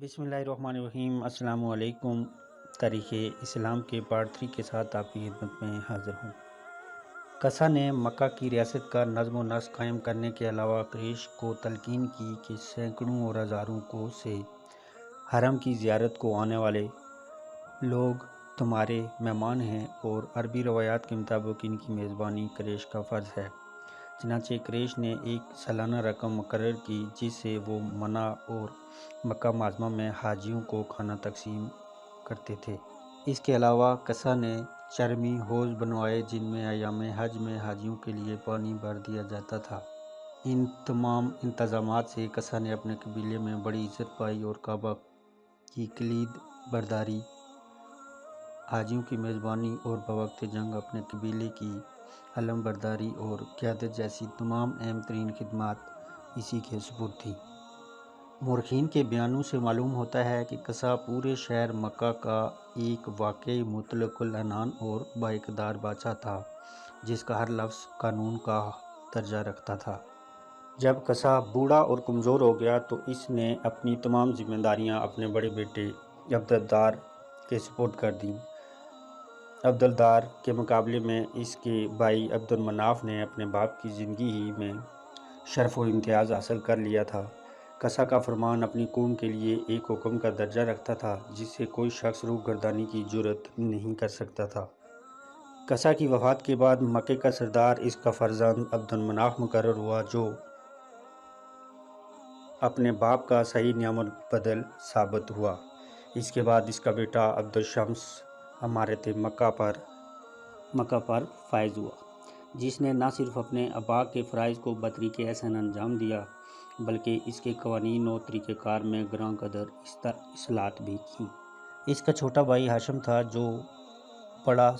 بسم اللہ الرحمن الرحیم۔ السلام علیکم۔ تاریخ اسلام کے پارٹ 3 کے ساتھ آپ کی خدمت میں حاضر ہوں۔ قصہ نے مکہ کی ریاست کا نظم و نسق قائم کرنے کے علاوہ قریش کو تلقین کی کہ سینکڑوں اور ہزاروں کو سے حرم کی زیارت کو آنے والے لوگ تمہارے مہمان ہیں اور عربی روایات کے مطابق ان کی میزبانی قریش کا فرض ہے۔ چنانچہ قریش نے ایک سالانہ رقم مقرر کی جس سے وہ منی اور مکہ معظمہ میں حاجیوں کو کھانا تقسیم کرتے تھے۔ اس کے علاوہ قصہ نے چرمی حوض بنوائے جن میں ایام حج میں حاجیوں کے لیے پانی بھر دیا جاتا تھا۔ ان تمام انتظامات سے قصہ نے اپنے قبیلے میں بڑی عزت پائی اور کعبہ کی کلید برداری، حاجیوں کی میزبانی اور بوقت جنگ اپنے قبیلے کی علم برداری اور قیادت جیسی تمام اہم ترین خدمات اسی کے سپرد تھیں۔ مورخین کے بیانوں سے معلوم ہوتا ہے کہ قصہ پورے شہر مکہ کا ایک واقعی مطلق العنان اور بااقتدار بادشاہ تھا جس کا ہر لفظ قانون کا درجہ رکھتا تھا۔ جب قصہ بوڑھا اور کمزور ہو گیا تو اس نے اپنی تمام ذمہ داریاں اپنے بڑے بیٹے عبدالدار کے سپرد کر دیں۔ عبدالدار کے مقابلے میں اس کے بھائی عبدالمناف نے اپنے باپ کی زندگی ہی میں شرف و امتیاز حاصل کر لیا تھا۔ قصہ کا فرمان اپنی قوم کے لیے ایک حکم کا درجہ رکھتا تھا جس سے کوئی شخص روح گردانی کی جرات نہیں کر سکتا تھا۔ قصہ کی وفات کے بعد مکے کا سردار اس کا فرزند عبدالمناف مقرر ہوا جو اپنے باپ کا صحیح نعمت بدل ثابت ہوا۔ اس کے بعد اس کا بیٹا عبدالشمس امارت مکہ پر فائز ہوا جس نے نہ صرف اپنے آبا کے فرائض کو بطریق احسن انجام دیا بلکہ اس کے قوانین و طریقہ کار میں گراں قدر اصلاحات بھی کیں۔ اس کا چھوٹا بھائی ہاشم تھا جو بڑا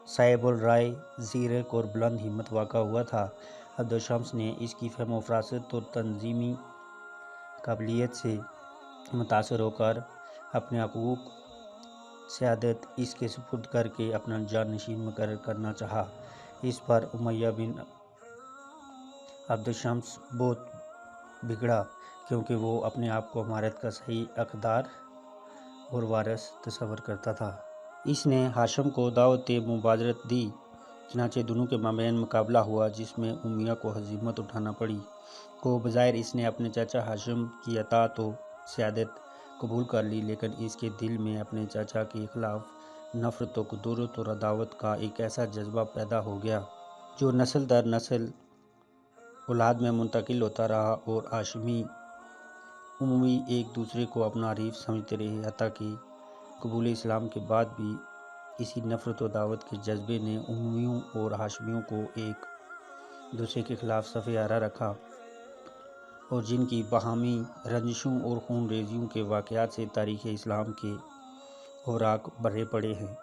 صائب الرائے، زیرک اور بلند ہمت واقع ہوا تھا۔ عبدالشمس نے اس کی فہم و فراست اور تنظیمی قابلیت سے متاثر ہو کر اپنے حقوق سیادت اس کے سپرد کر کے اپنا جانشین مقرر کرنا چاہا۔ اس پر امیہ بن عبدالشمس بہت بگڑا کیونکہ وہ اپنے آپ کو امارت کا صحیح حقدار اور وارث تصور کرتا تھا۔ اس نے ہاشم کو دعوت مباشرت دی، چنانچہ دونوں کے مابین مقابلہ ہوا جس میں امیہ کو ہزیمت اٹھانا پڑی۔ کو بظاہر اس نے اپنے چاچا ہاشم کی اطاعت و سیادت قبول کر لی لیکن اس کے دل میں اپنے چاچا کے خلاف نفرت و کدورت اور عداوت کا ایک ایسا جذبہ پیدا ہو گیا جو نسل در نسل اولاد میں منتقل ہوتا رہا اور ہاشمی اموی ایک دوسرے کو اپنا حریف سمجھتے رہے حتیٰ کہ قبول اسلام کے بعد بھی اسی نفرت و عداوت کے جذبے نے امویوں اور ہاشمیوں کو ایک دوسرے کے خلاف صف آرا رکھا اور جن کی باہمی رنجشوں اور خون ریزیوں کے واقعات سے تاریخ اسلام کے اوراق بھرے پڑے ہیں۔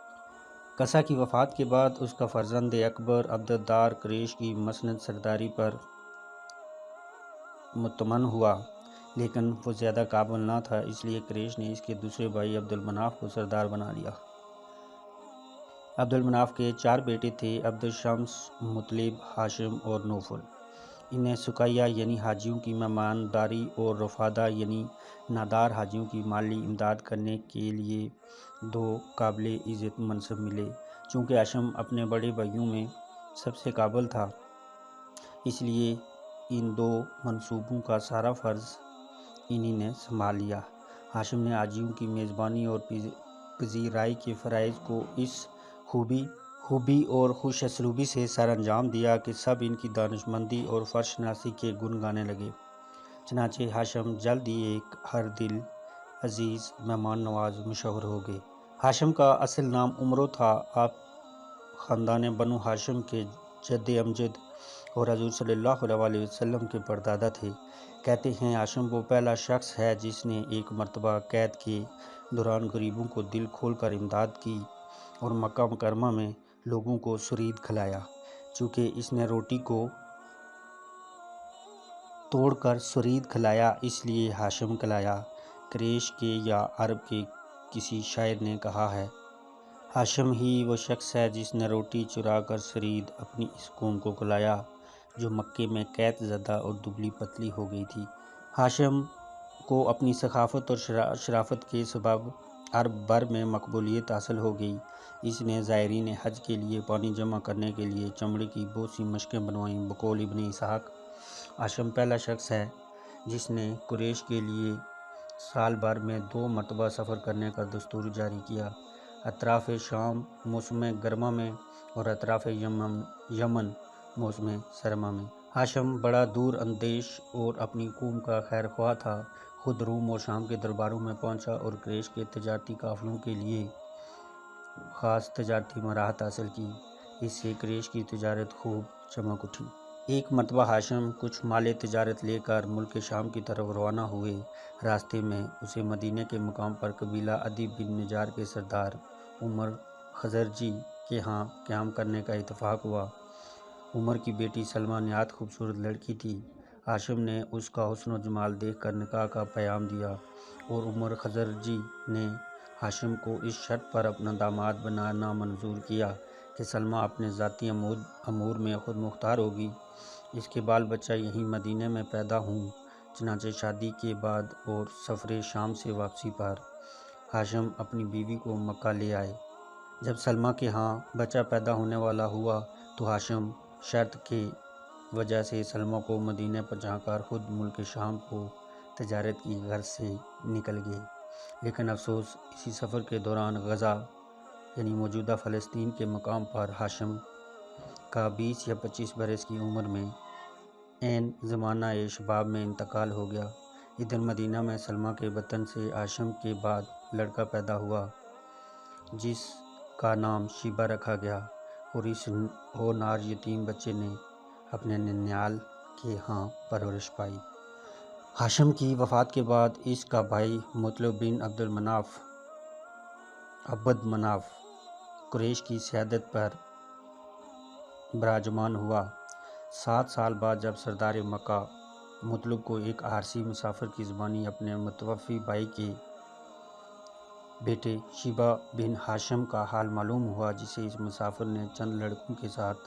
قصہ کی وفات کے بعد اس کا فرزند اکبر عبدالدار قریش کی مسند سرداری پر مطمئن ہوا لیکن وہ زیادہ قابل نہ تھا، اس لیے قریش نے اس کے دوسرے بھائی عبدالمناف کو سردار بنا لیا۔ عبدالمناف کے 4 بیٹے تھے، عبدالشمس، مطلب، ہاشم اور نوفل۔ انہیں سقیہ یعنی حاجیوں کی مہمانداری اور رفادہ یعنی نادار حاجیوں کی مالی امداد کرنے کے لیے 2 قابل عزت منصب ملے۔ چونکہ ہاشم اپنے بڑے بھائیوں میں سب سے قابل تھا اس لیے ان 2 منصوبوں کا سارا فرض انہی نے سنبھال لیا۔ ہاشم نے حاجیوں کی میزبانی اور پذیرائی کے فرائض کو اس خوبی اور خوش اسلوبی سے سر انجام دیا کہ سب ان کی دانشمندی اور فرش شناسی کے گن گانے لگے۔ چنانچہ ہاشم جلد ہی ایک ہر دل عزیز مہمان نواز مشہور ہو گئے۔ ہاشم کا اصل نام عمرو تھا۔ آپ خاندان بنو ہاشم کے جد امجد اور حضور صلی اللہ علیہ وسلم کے پردادا تھے۔ کہتے ہیں ہاشم وہ پہلا شخص ہے جس نے ایک مرتبہ قید کے دوران غریبوں کو دل کھول کر امداد کی اور مکہ مکرمہ میں لوگوں کو ثرید کھلایا۔ چونکہ اس نے روٹی کو توڑ کر ثرید کھلایا اس لیے ہاشم کہلایا۔ قریش کے یا عرب کے کسی شاعر نے کہا ہے، ہاشم ہی وہ شخص ہے جس نے روٹی چرا کر ثرید اپنی اس قوم کو کھلایا جو مکے میں قید زدہ اور دبلی پتلی ہو گئی تھی۔ ہاشم کو اپنی ثقافت اور شرافت کے سبب عرب بھر میں مقبولیت حاصل ہو گئی۔ اس نے زائرین حج کے لیے پانی جمع کرنے کے لیے چمڑے کی بہت سی مشقیں بنوائیں۔ بقول ابن اسحاق، ہاشم پہلا شخص ہے جس نے قریش کے لیے سال بھر میں 2 مرتبہ سفر کرنے کا دستور جاری کیا، اطراف شام موسم گرما میں اور اطراف یمن موسم سرما میں۔ ہاشم بڑا دور اندیش اور اپنی قوم کا خیر خواہ تھا۔ خود روم اور شام کے درباروں میں پہنچا اور قریش کے تجارتی قافلوں کے لیے خاص تجارتی مہارت حاصل کی۔ اس سے قریش کی تجارت خوب چمک اٹھی۔ ایک مرتبہ ہاشم کچھ مال تجارت لے کر ملک شام کی طرف روانہ ہوئے۔ راستے میں اسے مدینے کے مقام پر قبیلہ عدی بن نجار کے سردار عمر خزرجی کے ہاں قیام کرنے کا اتفاق ہوا۔ عمر کی بیٹی سلمہ نہایت خوبصورت لڑکی تھی۔ ہاشم نے اس کا حسن و جمال دیکھ کر نکاح کا پیام دیا اور عمر خزرجی نے ہاشم کو اس شرط پر اپنا داماد بنانا منظور کیا کہ سلمہ اپنے ذاتی امور میں خود مختار ہوگی، اس کے بال بچہ یہیں مدینے میں پیدا ہوں۔ چنانچہ شادی کے بعد اور سفر شام سے واپسی پر ہاشم اپنی بیوی کو مکہ لے آئے۔ جب سلمہ کے ہاں بچہ پیدا ہونے والا ہوا تو ہاشم شرط کی وجہ سے سلمہ کو مدینے پہنچا کر خود ملک شام کو تجارت کی غرض سے نکل گئے۔ لیکن افسوس، اسی سفر کے دوران غزہ یعنی موجودہ فلسطین کے مقام پر ہاشم کا 20 یا 25 برس کی عمر میں عین زمانہ شباب میں انتقال ہو گیا۔ ادھر مدینہ میں سلمہ کے بطن سے ہاشم کے بعد لڑکا پیدا ہوا جس کا نام شیبہ رکھا گیا اور اس ہونہار یتیم بچے نے اپنے ننیال کے ہاں پرورش پائی۔ ہاشم کی وفات کے بعد اس کا بھائی مطلب بن عبد مناف قریش کی سیادت پر براجمان ہوا۔ 7 سال بعد جب سردار مکہ مطلب کو ایک عارضی مسافر کی زبانی اپنے متوفی بھائی کے بیٹے شیبہ بن ہاشم کا حال معلوم ہوا، جسے اس مسافر نے چند لڑکوں کے ساتھ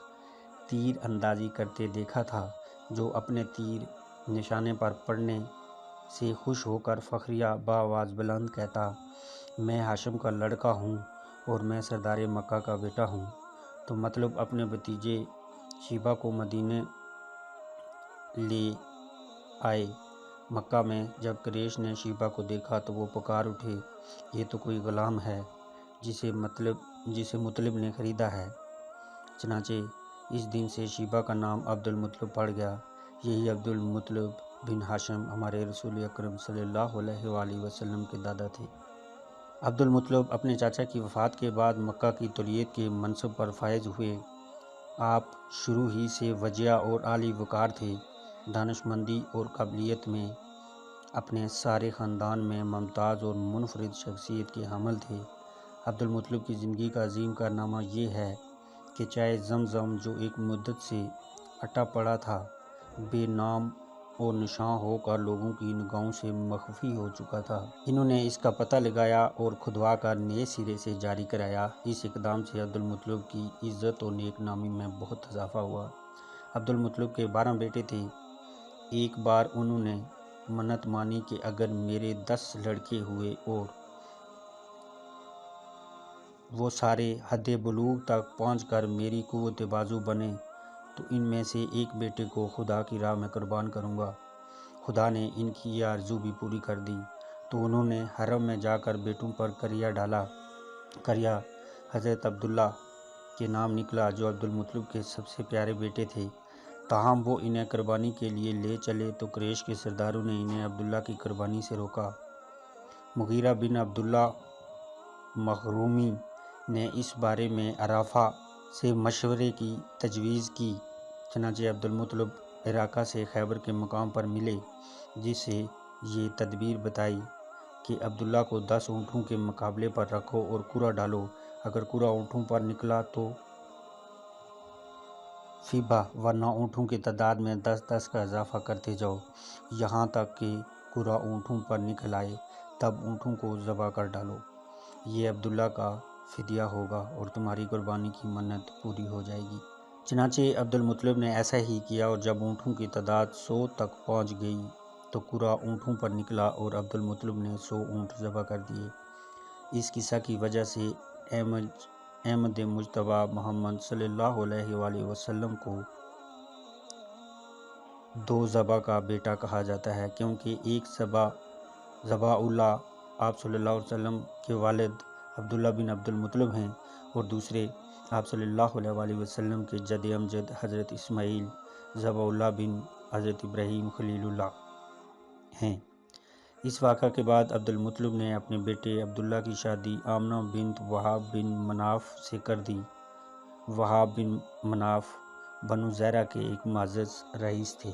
تیر اندازی کرتے دیکھا تھا، جو اپنے تیر نشانے پر پڑنے سے خوش ہو کر فخریہ بآواز بلند کہتا، میں ہاشم کا لڑکا ہوں اور میں سردار مکہ کا بیٹا ہوں۔ تو مطلب اپنے بھتیجے شیبہ کو مدینے لے آئے۔ مکہ میں جب قریش نے شیبہ کو دیکھا تو وہ پکار اٹھے، یہ تو کوئی غلام ہے جسے مطلب نے خریدا ہے۔ چنانچہ اس دن سے شیبہ کا نام عبد المطلب پڑ گیا۔ یہی عبد المطلب بن ہاشم ہمارے رسول اکرم صلی اللہ علیہ وآلہ وسلم کے دادا تھے۔ عبد المطلب اپنے چاچا کی وفات کے بعد مکہ کی تولیت کے منصب پر فائز ہوئے۔ آپ شروع ہی سے وجیہ اور عالی وقار تھے۔ دانش مندی اور قابلیت میں اپنے سارے خاندان میں ممتاز اور منفرد شخصیت کے حامل تھے۔ عبد المطلب کی زندگی کا عظیم کارنامہ یہ ہے کہ چائے زمزم جو ایک مدت سے اٹا پڑا تھا، بے نام و نشاں ہو کر لوگوں کی نگاہوں سے مخفی ہو چکا تھا۔ انہوں نے اس کا پتہ لگایا اور کھدوا کر نئے سرے سے جاری کرایا۔ اس اقدام سے عبد المطلب کی عزت و نیک نامی میں بہت اضافہ ہوا۔ عبد المطلب کے 12 بیٹے تھے۔ ایک بار انہوں نے منت مانی کہ اگر میرے 10 لڑکے ہوئے اور وہ سارے حد بلوغ تک پہنچ کر میری قوت بازو بنے تو ان میں سے ایک بیٹے کو خدا کی راہ میں قربان کروں گا۔ خدا نے ان کی یہ آرزو بھی پوری کر دی، تو انہوں نے حرم میں جا کر بیٹوں پر کریا ڈالا۔ کریا حضرت عبداللہ کے نام نکلا، جو عبد المطلب کے سب سے پیارے بیٹے تھے۔ تاہم وہ انہیں قربانی کے لیے لے چلے تو قریش کے سرداروں نے انہیں عبداللہ کی قربانی سے روکا۔ مغیرہ بن عبداللہ مخزومی نے اس بارے میں عرافہ سے مشورے کی تجویز کی۔ چنانچہ عبد المطلب عراقہ سے خیبر کے مقام پر ملے، جس سے یہ تدبیر بتائی کہ عبداللہ کو 10 اونٹوں کے مقابلے پر رکھو اور کورا ڈالو، اگر کورا اونٹوں پر نکلا تو فیبہ، ورنہ اونٹوں کی تعداد میں 10 کا اضافہ کرتے جاؤ، یہاں تک کہ کورا اونٹوں پر نکل آئے، تب اونٹوں کو ذبح کر ڈالو۔ یہ عبداللہ کا فدیہ ہوگا اور تمہاری قربانی کی منت پوری ہو جائے گی۔ چنانچہ عبد المطلب نے ایسا ہی کیا اور جب اونٹوں کی تعداد 100 تک پہنچ گئی تو قرا اونٹوں پر نکلا اور عبد المطلب نے 100 اونٹ ذبح کر دیے۔ اس قصہ کی وجہ سے احمد مجتبیٰ محمد صلی اللہ علیہ وآلہ وسلم کو دو ذبح کا بیٹا کہا جاتا ہے، کیونکہ ایک ذبح اللہ آپ صلی اللہ علیہ وسلم کے والد عبداللہ بن عبد المطلب ہیں اور دوسرے آپ صلی اللہ علیہ وآلہ وسلم کے جد امجد حضرت اسماعیل ذبح اللہ بن حضرت ابراہیم خلیل اللہ ہیں۔ اس واقعہ کے بعد عبد المطلب نے اپنے بیٹے عبداللہ کی شادی آمنہ بنت وہاب بن مناف سے کر دی۔ وہاب بن مناف بنو زہرہ کے ایک معزز رئیس تھے۔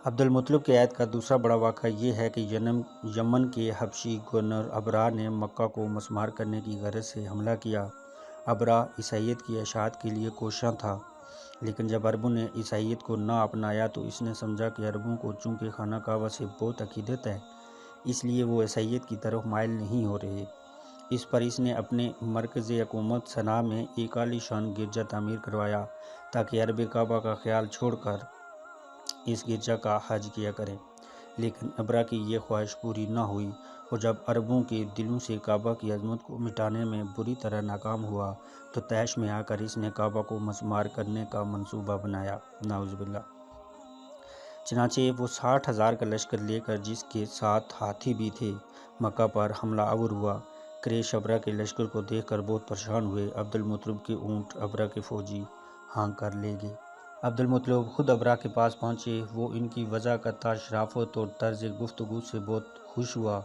عبد المطلب کے عہد کا دوسرا بڑا واقعہ یہ ہے کہ یمن کے حبشی گورنر ابرہہ نے مکہ کو مسمار کرنے کی غرض سے حملہ کیا۔ ابرہہ عیسائیت کی اشاعت کے لیے کوشاں تھا، لیکن جب عربوں نے عیسائیت کو نہ اپنایا تو اس نے سمجھا کہ عربوں کو چونکہ خانہ کعبہ سے بہت عقیدت ہے، اس لیے وہ عیسائیت کی طرف مائل نہیں ہو رہے۔ اس پر اس نے اپنے مرکز حکومت صنعاء میں ایک عالی شان گرجا تعمیر کروایا تاکہ عرب کعبہ کا خیال چھوڑ کر اس گرجا کا حج کیا کریں، لیکن ابرہہ کی یہ خواہش پوری نہ ہوئی، اور جب عربوں کے دلوں سے کعبہ کی عظمت کو مٹانے میں بری طرح ناکام ہوا تو طیش میں آ کر اس نے کعبہ کو مسمار کرنے کا منصوبہ بنایا، نعوذ باللہ۔ چنانچہ وہ 60,000 کا لشکر لے کر، جس کے ساتھ ہاتھی بھی تھے، مکہ پر حملہ آور ہوا۔ قریش ابرہہ کے لشکر کو دیکھ کر بہت پریشان ہوئے۔ عبد المطلب کے اونٹ ابرہہ کے فوجی ہانک کر لے گئے۔ عبد المطلب خود ابرہہ کے پاس پہنچے۔ وہ ان کی وضاحت، شرافت اور طرز گفتگو سے بہت خوش ہوا۔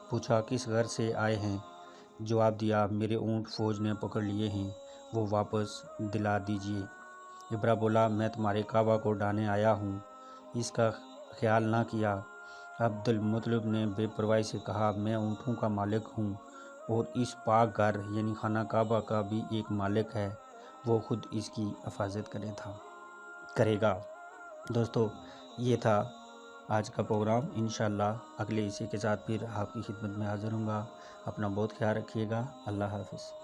پوچھا کس غرض سے آئے ہیں؟ جواب دیا میرے اونٹ فوج نے پکڑ لیے ہیں، وہ واپس دلا دیجیے۔ ابرہہ بولا میں تمہارے کعبہ کو ڈھانے آیا ہوں، اس کا خیال نہ کیا۔ عبد المطلب نے بے پرواہی سے کہا میں اونٹوں کا مالک ہوں اور اس پاک گھر یعنی خانہ کعبہ کا بھی ایک مالک ہے، وہ خود اس کی حفاظت کرے گا۔ دوستو، یہ تھا آج کا پروگرام۔ انشاءاللہ اگلے حصے کے ساتھ پھر آپ کی خدمت میں حاضر ہوں گا۔ اپنا بہت خیال رکھیے گا۔ اللہ حافظ۔